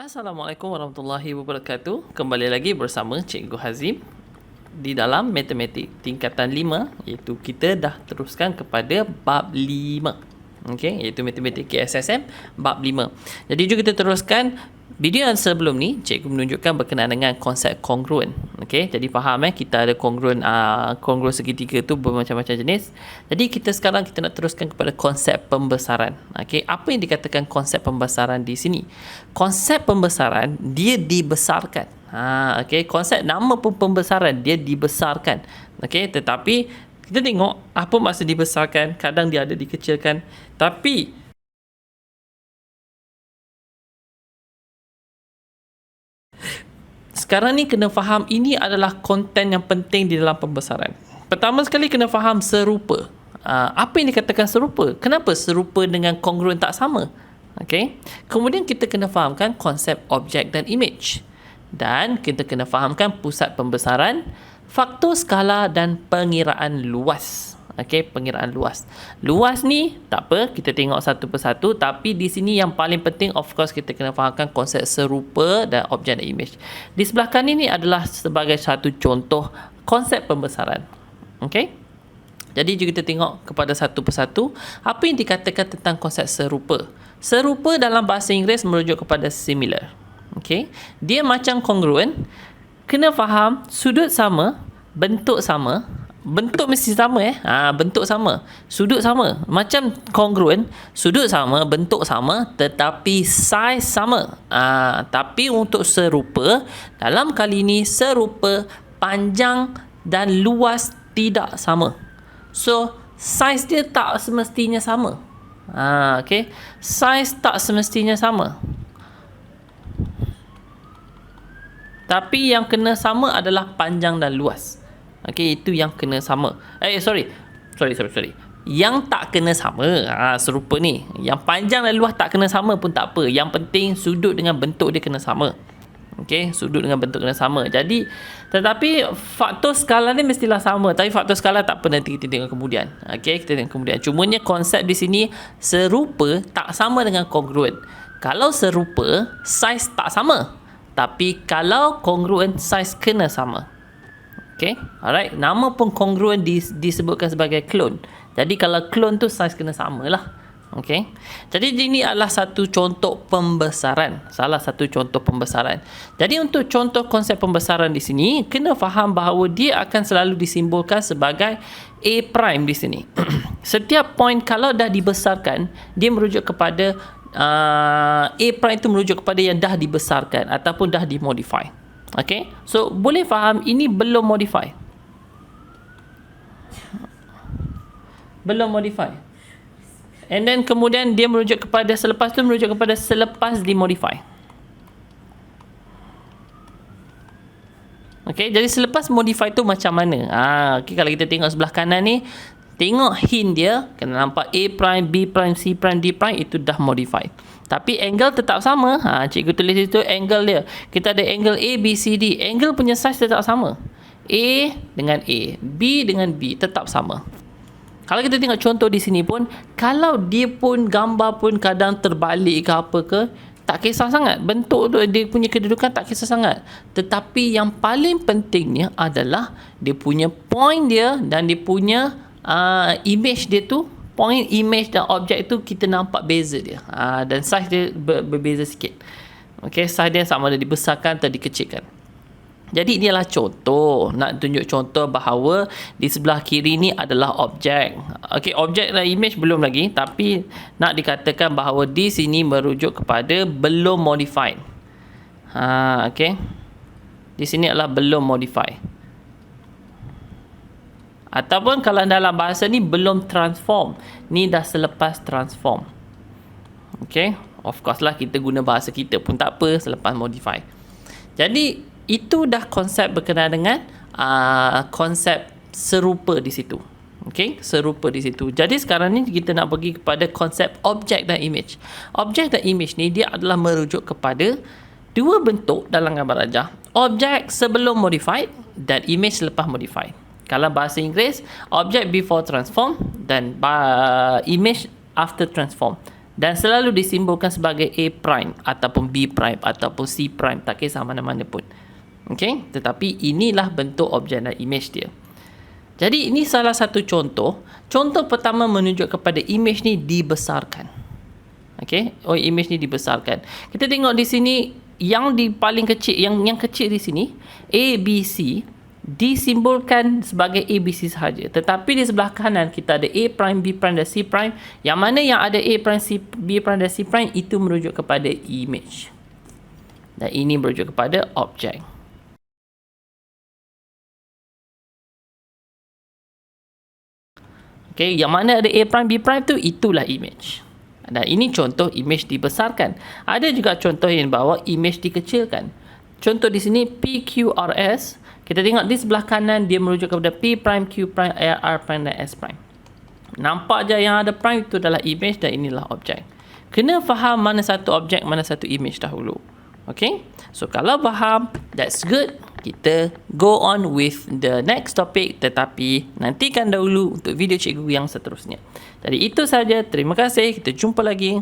Assalamualaikum warahmatullahi wabarakatuh. Kembali lagi bersama Cikgu Hazim di dalam matematik tingkatan 5, iaitu kita dah teruskan kepada bab 5. Okey, iaitu matematik KSSM bab 5. Jadi jom kita teruskan video yang sebelum ni. Cikgu menunjukkan berkenaan dengan konsep kongruen. Okey, jadi faham kita ada kongruen segitiga tu bermacam-macam jenis. Jadi sekarang kita nak teruskan kepada konsep pembesaran. Okey, apa yang dikatakan konsep pembesaran di sini? Konsep pembesaran dia dibesarkan. Okey, konsep nama pun pembesaran, dia dibesarkan. Okey, tetapi kita tengok apa maksud dibesarkan, kadang dia ada dikecilkan. Tapi sekarang ni kena faham ini adalah konten yang penting di dalam pembesaran. Pertama sekali kena faham serupa. Apa yang dikatakan serupa? Kenapa serupa dengan kongruen tak sama? Okey. Kemudian kita kena fahamkan konsep objek dan image. Dan kita kena fahamkan pusat pembesaran, faktor skala dan pengiraan luas. Okey, pengiraan luas. Luas ni tak apa, kita tengok satu persatu, tapi di sini yang paling penting of course kita kena fahamkan konsep serupa dan objek dan image. Di sebelah kanan ni adalah sebagai satu contoh konsep pembesaran. Okey. Jadi jom kita tengok kepada satu persatu apa yang dikatakan tentang konsep serupa. Serupa dalam bahasa Inggeris merujuk kepada similar. Okey. Dia macam kongruen. Kena faham sudut sama, bentuk sama. Bentuk mesti sama bentuk sama, sudut sama. Macam kongruen, sudut sama, bentuk sama, tetapi saiz sama. Tapi untuk serupa, dalam kali ini serupa panjang dan luas tidak sama. So saiz dia tak semestinya sama. Okey, saiz tak semestinya sama. Tapi yang kena sama adalah panjang dan luas. Okey, itu yang kena sama. Sorry. Yang tak kena sama, serupa ni. Yang panjang dan luas tak kena sama pun tak apa. Yang penting sudut dengan bentuk dia kena sama. Okey, sudut dengan bentuk kena sama. Jadi, tetapi faktor skala ni mestilah sama. Tapi faktor skala tak apa, nanti kita tengok kemudian. Okey, kita tengok kemudian. Cumanya konsep di sini serupa tak sama dengan kongruen. Kalau serupa, saiz tak sama. Tapi kalau kongruen, saiz kena sama. Okay, alright. Nama pun kongruen disebutkan sebagai klon. Jadi kalau klon tu saiz kena sama lah. Okay. Jadi ini adalah satu contoh pembesaran. Salah satu contoh pembesaran. Jadi untuk contoh konsep pembesaran di sini, kena faham bahawa dia akan selalu disimbolkan sebagai A prime di sini. Setiap point kalau dah dibesarkan, dia merujuk kepada A prime itu merujuk kepada yang dah dibesarkan ataupun dah dimodify. Okay, so boleh faham ini belum modify. Belum modify. And then kemudian dia merujuk kepada selepas tu merujuk kepada selepas dimodify. Okay, jadi selepas modify tu macam mana? Okay, kalau kita tengok sebelah kanan ni, tengok hint dia, kena nampak A prime, B prime, C prime, D prime, itu dah modify. Tapi angle tetap sama. Cikgu tulis itu angle dia. Kita ada angle A, B, C, D. Angle punya size tetap sama. A dengan A, B dengan B tetap sama. Kalau kita tengok contoh di sini pun, kalau dia pun gambar pun kadang terbalik ke apa ke, tak kisah sangat. Bentuk tu dia punya kedudukan tak kisah sangat. Tetapi yang paling pentingnya adalah dia punya point dia dan dia punya image dia tu, point, image dan objek itu kita nampak beza dia. Dan saiz dia berbeza sikit. Okey, saiz dia sama ada dibesarkan atau dikecilkan. Jadi inilah contoh, nak tunjuk contoh bahawa di sebelah kiri ni adalah objek. Okey, objek dan image belum lagi, tapi nak dikatakan bahawa di sini merujuk kepada belum modified. Okey. Di sini adalah belum modified. Ataupun kalau dalam bahasa ni belum transform. Ni dah selepas transform. Okay. Of course lah kita guna bahasa kita pun tak apa selepas modify. Jadi itu dah konsep berkenaan dengan konsep serupa di situ. Okay. Serupa di situ. Jadi sekarang ni kita nak pergi kepada konsep objek dan image. Objek dan image ni dia adalah merujuk kepada dua bentuk dalam gambar rajah. Objek sebelum modified dan image selepas modified. Kalau bahasa Inggeris, object before transform dan image after transform. dan selalu disimbolkan sebagai A prime ataupun B prime ataupun C prime, tak kisah mana-mana pun. Okey, tetapi inilah bentuk objek dan image dia. Jadi ini salah satu contoh. Contoh pertama menunjuk kepada image ni dibesarkan. Okey, image ni dibesarkan. Kita tengok di sini yang di paling kecil, yang kecil di sini A, B, C disimbolkan sebagai ABC sahaja. Tetapi di sebelah kanan kita ada A prime, B prime dan C prime. Yang mana yang ada A prime, C, B prime dan C prime itu merujuk kepada image. Dan ini merujuk kepada objek. Okay, yang mana ada A prime, B prime tu itulah image. Dan ini contoh image dibesarkan. Ada juga contoh yang bawa image dikecilkan. Contoh di sini PQRS. Kita tengok di sebelah kanan dia merujuk kepada P prime, Q prime, R prime dan S prime. Nampak je yang ada prime itu adalah image dan inilah objek. Kena faham mana satu objek, mana satu image dahulu. Okay? So kalau faham, that's good. Kita go on with the next topic, tetapi nantikan dahulu untuk video cikgu yang seterusnya. Jadi itu saja. Terima kasih. Kita jumpa lagi.